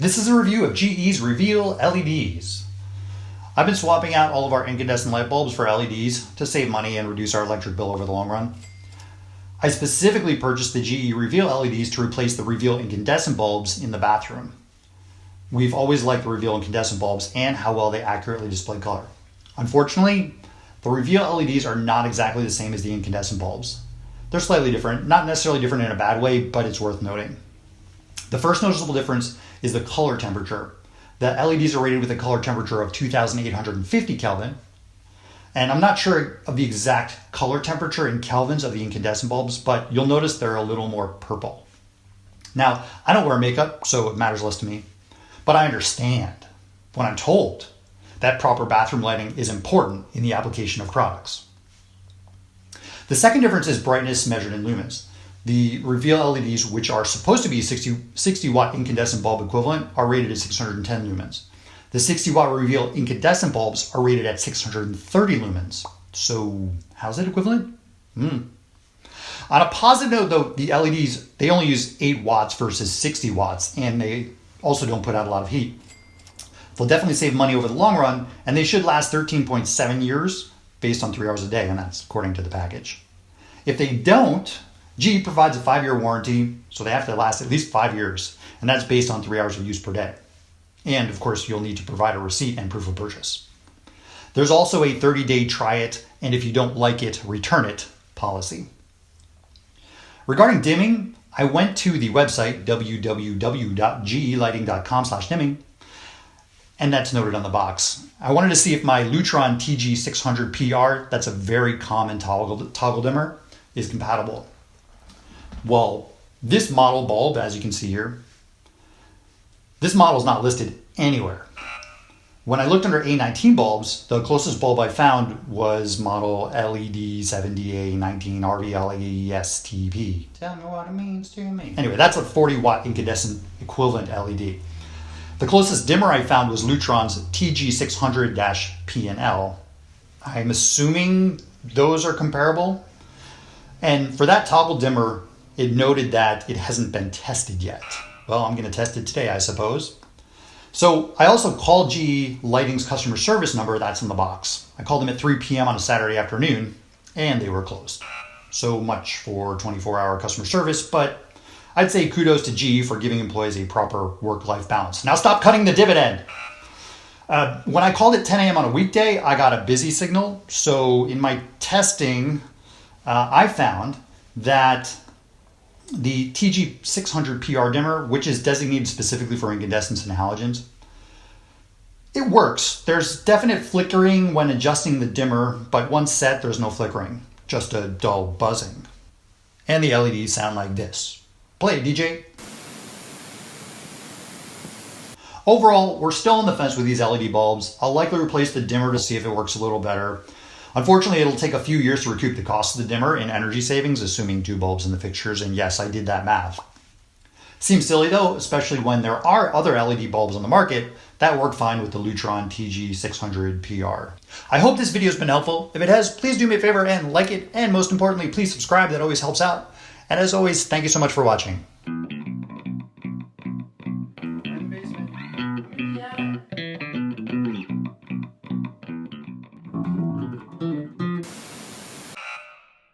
This is a review of GE's Reveal LEDs. I've been swapping out all of our incandescent light bulbs for LEDs to save money and reduce our electric bill over the long run. I specifically purchased the GE Reveal LEDs to replace the Reveal incandescent bulbs in the bathroom. We've always liked the Reveal incandescent bulbs and how well they accurately display color. Unfortunately, the Reveal LEDs are not exactly the same as the incandescent bulbs. They're slightly different, not necessarily different in a bad way, but it's worth noting. The first noticeable difference is the color temperature. The LEDs are rated with a color temperature of 2850 Kelvin. And I'm not sure of the exact color temperature in kelvins of the incandescent bulbs, but you'll notice they're a little more purple. Now, I don't wear makeup, so it matters less to me. But I understand when I'm told that proper bathroom lighting is important in the application of products. The second difference is brightness measured in lumens. The Reveal LEDs, which are supposed to be 60 watt incandescent bulb equivalent, are rated at 610 lumens. The 60 watt Reveal incandescent bulbs are rated at 630 lumens. So how's it equivalent? On a positive note though, the LEDs, they only use 8 watts versus 60 watts, and they also don't put out a lot of heat. They'll definitely save money over the long run, and they should last 13.7 years based on 3 hours a day, and that's according to the package. If they don't, GE provides a 5-year warranty, so they have to last at least 5 years, and that's based on 3 hours of use per day. And of course, you'll need to provide a receipt and proof of purchase. There's also a 30-day try it, and if you don't like it, return it policy. Regarding dimming, I went to the website www.gelighting.com/dimming, and that's noted on the box. I wanted to see if my Lutron TG600PR, that's a very common toggle dimmer, is compatible. Well, this model bulb, as you can see here, this model is not listed anywhere. When I looked under A19 bulbs, the closest bulb I found was model LED70A19 RVLESTP. Tell me what it means to me. Anyway, that's a 40 watt incandescent equivalent LED. The closest dimmer I found was Lutron's TG600-P&L. I'm assuming those are comparable. And for that toggle dimmer, it noted that it hasn't been tested yet. Well, I'm going to test it today, I suppose. So I also called GE Lighting's customer service number that's in the box. I called them at 3 p.m. on a Saturday afternoon, and they were closed. So much for 24-hour customer service, but I'd say kudos to GE for giving employees a proper work-life balance. Now stop cutting the dividend. When I called at 10 a.m. on a weekday, I got a busy signal. So in my testing, I found that the TG600PR dimmer, which is designated specifically for incandescents and halogens, it works. There's definite flickering when adjusting the dimmer, but once set, there's no flickering, just a dull buzzing. And the LEDs sound like this. Play it, DJ. Overall, we're still on the fence with these LED bulbs. I'll likely replace the dimmer to see if it works a little better. Unfortunately, it'll take a few years to recoup the cost of the dimmer in energy savings, assuming 2 bulbs in the fixtures, and yes, I did that math. Seems silly though, especially when there are other LED bulbs on the market that work fine with the Lutron TG600PR. I hope this video has been helpful. If it has, please do me a favor and like it, and most importantly, please subscribe. That always helps out. And as always, thank you so much for watching.